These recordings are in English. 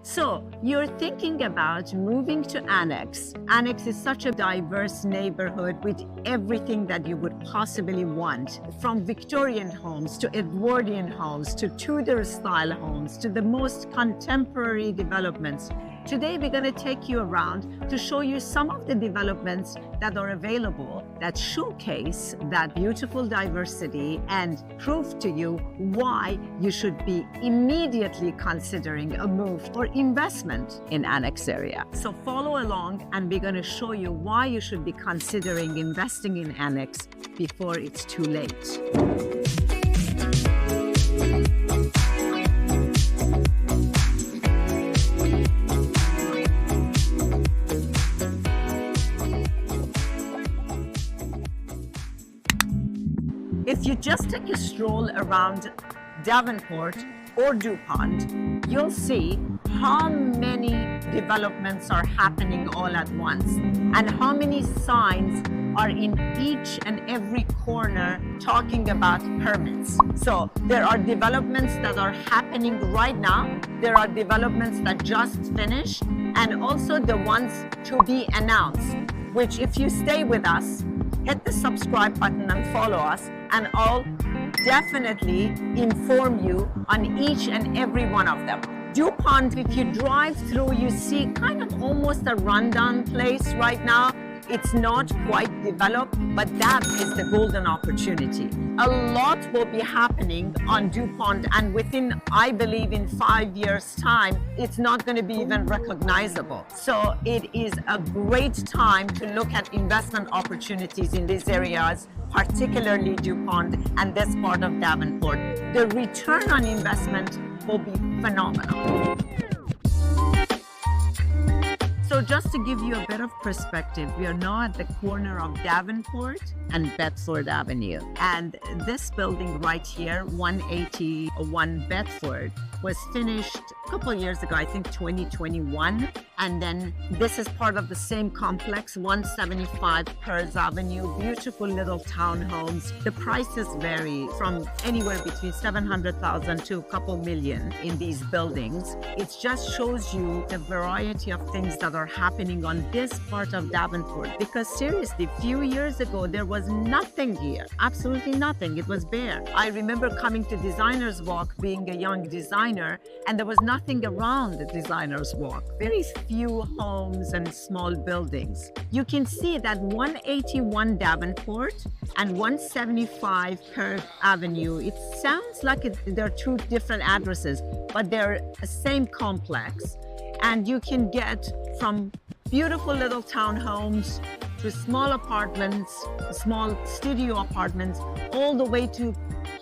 So you're thinking about moving to Annex. Annex is such a diverse neighborhood with everything that you would possibly want, from Victorian homes to Edwardian homes to Tudor style homes to the most contemporary developments. Today we're going to take you around to show you some of the developments that are available that showcase that beautiful diversity and prove to you why you should be immediately considering a move or investment in Annex area. So follow along and we're going to show you why you should be considering investing in Annex before it's too late. If you just take a stroll around Davenport or Dupont, you'll see how many developments are happening all at once and how many signs are in each and every corner talking about permits. So there are developments that are happening right now, there are developments that just finished, and also the ones to be announced, which if you stay with us, hit the subscribe button and follow us, and I'll definitely inform you on each and every one of them. Dupont, if you drive through, you see kind of almost a rundown place right now. It's not quite developed, but that is the golden opportunity. A lot will be happening on Dupont, and within, I believe, in 5 years' time, it's not going to be even recognizable. So it is a great time to look at investment opportunities in these areas, particularly Dupont and this part of Davenport. The return on investment will be phenomenal. So just to give you a bit of perspective, we are now at the corner of Davenport and Bedford Avenue. And this building right here, 180 One Bedford, was finished a couple of years ago, I think 2021. And then this is part of the same complex, 175 Pears Avenue, beautiful little townhomes. The prices vary from anywhere between 700,000 to a couple million in these buildings. It just shows you the variety of things that are happening on this part of Davenport, because seriously, a few years ago there was nothing here, absolutely nothing. It was bare. I remember coming to Designers Walk being a young designer, and there was nothing around the Designers Walk, very few homes and small buildings. You can see that 181 Davenport and 175 Pears Avenue, it sounds like they're two different addresses, but they're the same complex. And you can get from beautiful little townhomes to small apartments, small studio apartments, all the way to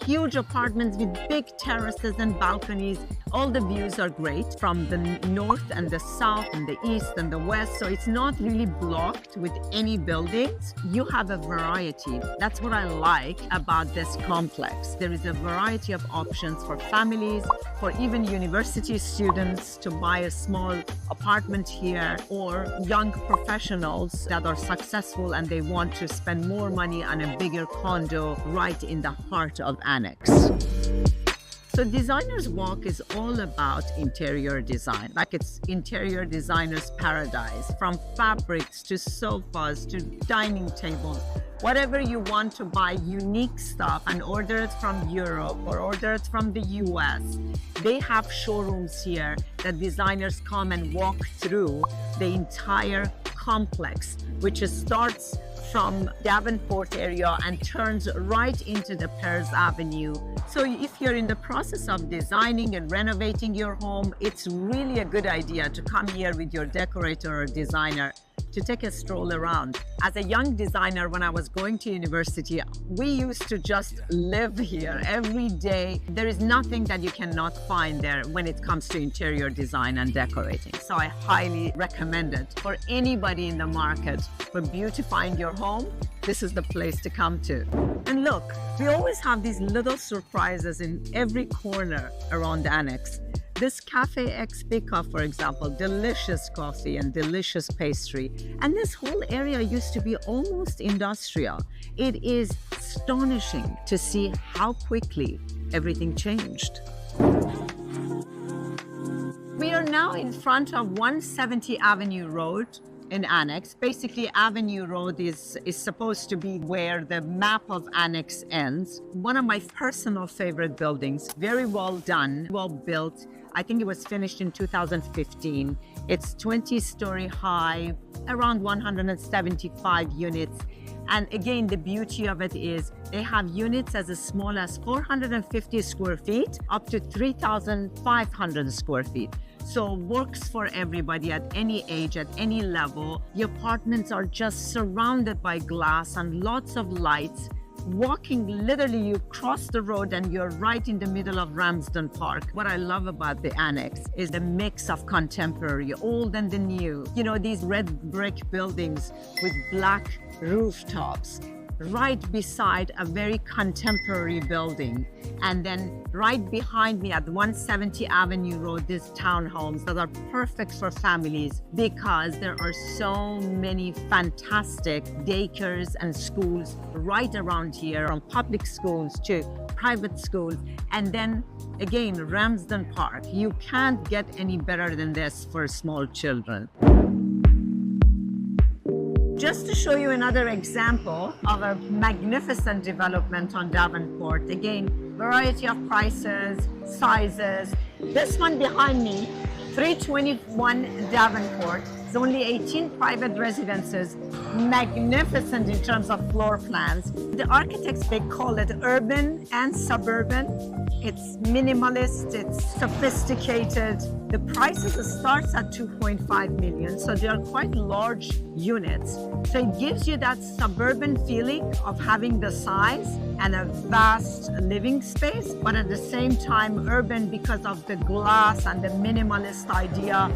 huge apartments with big terraces and balconies. All the views are great from the north and the south and the east and the west. So it's not really blocked with any buildings. You have a variety. That's what I like about this complex. There is a variety of options for families, for even university students to buy a small apartment here, or young professionals that are successful and they want to spend more money on a bigger condo right in the heart of Annex. So Designers Walk is all about interior design, like it's interior designer's paradise, from fabrics to sofas to dining tables. Whatever you want to buy unique stuff and order it from Europe or order it from the US, they have showrooms here that designers come and walk through the entire complex, which starts from Davenport area and turns right into the Pears Avenue. So if you're in the process of designing and renovating your home, it's really a good idea to come here with your decorator or designer to take a stroll around. As a young designer, when I was going to university, we used to just live here every day. There is nothing that you cannot find there when it comes to interior design and decorating. So I highly recommend it for anybody in the market for beautifying your home. This is the place to come to. And look, we always have these little surprises in every corner around Annex. This Cafe X Bica, for example, delicious coffee and delicious pastry. And this whole area used to be almost industrial. It is astonishing to see how quickly everything changed. We are now in front of 170 Avenue Road in Annex. Basically, Avenue Road is supposed to be where the map of Annex ends. One of my personal favorite buildings, very well done, well built. I think it was finished in 2015. It's 20-story high, around 175 units. And again, the beauty of it is they have units as small as 450 square feet up to 3,500 square feet. So works for everybody at any age, at any level. The apartments are just surrounded by glass and lots of lights. Walking, literally, you cross the road and you're right in the middle of Ramsden Park. What I love about the Annex is the mix of contemporary, old and the new. You know, these red brick buildings with black rooftops, right beside a very contemporary building. And then right behind me at 170 Avenue Road, these townhomes that are perfect for families because there are so many fantastic daycares and schools right around here, from public schools to private schools. And then again, Ramsden Park. You can't get any better than this for small children. Just to show you another example of a magnificent development on Davenport. Again, variety of prices, sizes. This one behind me, 321 Davenport. It's only 18 private residences, magnificent in terms of floor plans. The architects, they call it urban and suburban. It's minimalist, it's sophisticated. The prices starts at 2.5 million, so they are quite large units. So it gives you that suburban feeling of having the size and a vast living space, but at the same time urban because of the glass and the minimalist idea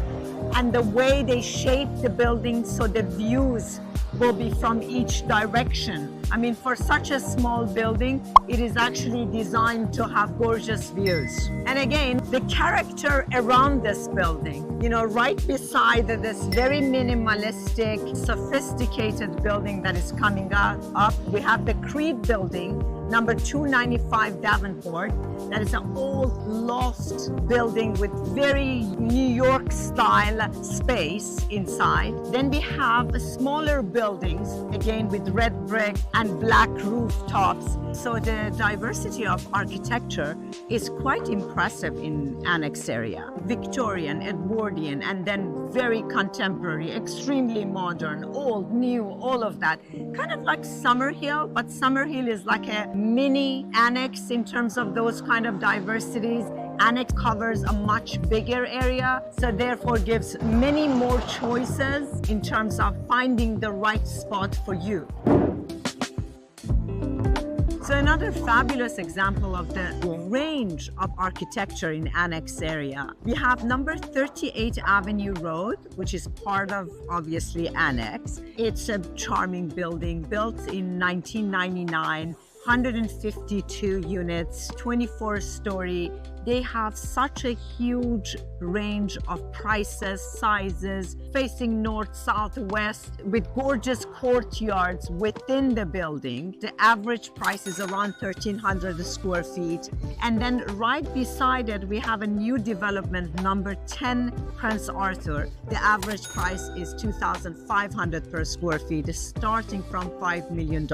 and the way they shape the building so the views will be from each direction. I mean, for such a small building, it is actually designed to have gorgeous views. And again, the character around this building, you know, right beside this very minimalistic, sophisticated building that is coming up, we have the Prii building, number 295 Davenport. That is an old loft building with very New York style space inside. Then we have smaller buildings, again with red brick and black rooftops. So the diversity of architecture is quite impressive in Annex area. Victorian, Edwardian, and then very contemporary, extremely modern, old, new, all of that. Kind of like Summerhill, but Summerhill is like a mini Annex in terms of those kind of diversities. Annex covers a much bigger area, so therefore gives many more choices in terms of finding the right spot for you. So another fabulous example of the range of architecture in Annex area. We have number 38 Avenue Road, which is part of, obviously, Annex. It's a charming building built in 1999. 152 units, 24-story. They have such a huge range of prices, sizes, facing north, south, west, with gorgeous courtyards within the building. The average price is around 1,300 square feet. And then right beside it, we have a new development, number 10 Prince Arthur. The average price is 2,500 per square feet, starting from $5 million.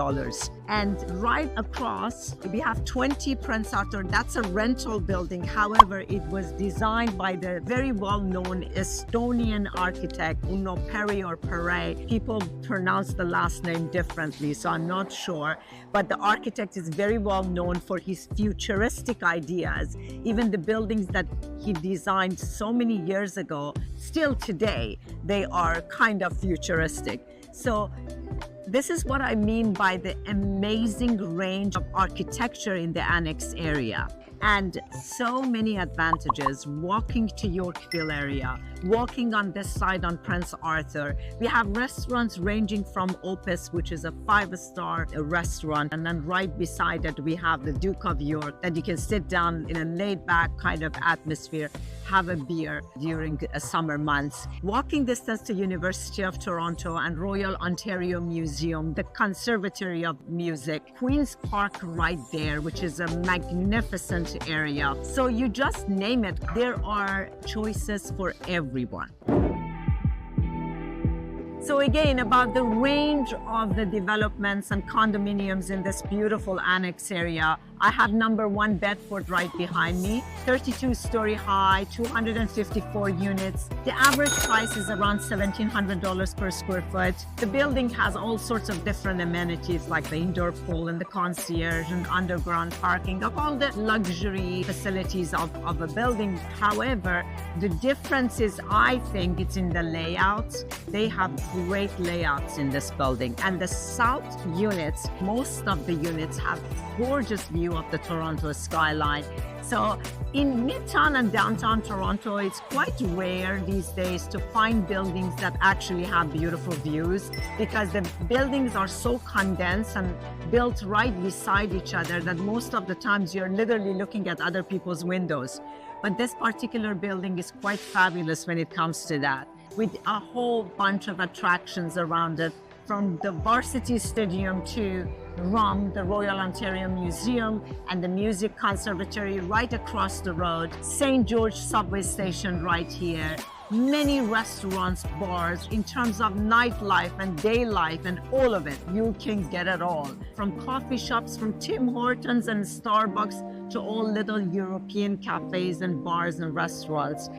And right across, we have 20 Prince Arthur. That's a rental building. However, it was designed by the very well-known Estonian architect, Prii or Prii. People pronounce the last name differently, so I'm not sure. But the architect is very well known for his futuristic ideas. Even the buildings that he designed so many years ago, still today, they are kind of futuristic. So this is what I mean by the amazing range of architecture in the Annex area. And so many advantages walking to Yorkville area, walking on this side on Prince Arthur. We have restaurants ranging from Opus, which is a 5-star restaurant, and then right beside it we have the Duke of York, that you can sit down in a laid-back kind of atmosphere, have a beer during summer months. Walking distance to University of Toronto and Royal Ontario Museum, the Conservatory of Music, Queen's Park right there, which is a magnificent restaurant area. So you just name it, there are choices for everyone. So again, about the range of the developments and condominiums in this beautiful Annex area, I have number One Bedford right behind me, 32-story high, 254 units. The average price is around $1,700 per square foot. The building has all sorts of different amenities like the indoor pool and the concierge and underground parking, of all the luxury facilities of a building. However, the difference is, I think, it's in the layouts. They have great layouts in this building. And the south units, most of the units have gorgeous view of the Toronto skyline. So in Midtown and downtown Toronto, it's quite rare these days to find buildings that actually have beautiful views, because the buildings are so condensed and built right beside each other that most of the times you're literally looking at other people's windows. But this particular building is quite fabulous when it comes to that, with a whole bunch of attractions around it, from the Varsity Stadium to ROM, the Royal Ontario Museum, and the Music Conservatory right across the road, St. George subway station right here, many restaurants, bars, in terms of nightlife and day life and all of it. You can get it all. From coffee shops, from Tim Hortons and Starbucks to all little European cafes and bars and restaurants.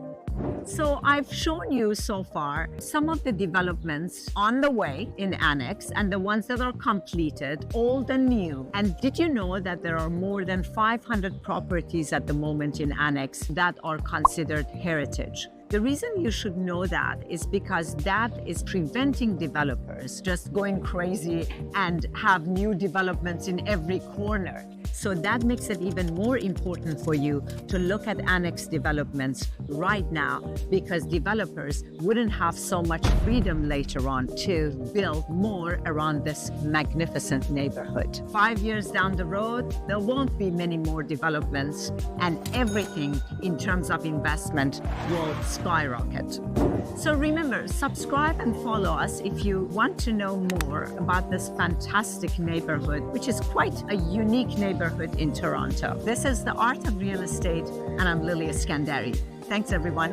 So I've shown you so far some of the developments on the way in Annex and the ones that are completed, old and new. And did you know that there are more than 500 properties at the moment in Annex that are considered heritage? The reason you should know that is because that is preventing developers just going crazy and have new developments in every corner. So that makes it even more important for you to look at Annex developments right now, because developers wouldn't have so much freedom later on to build more around this magnificent neighborhood. 5 years down the road, there won't be many more developments, and everything in terms of investment will skyrocket. So remember, subscribe and follow us if you want to know more about this fantastic neighborhood, which is quite a unique neighborhood in Toronto. This is The Art of Real Estate, and I'm Lilia Skandari. Thanks, everyone.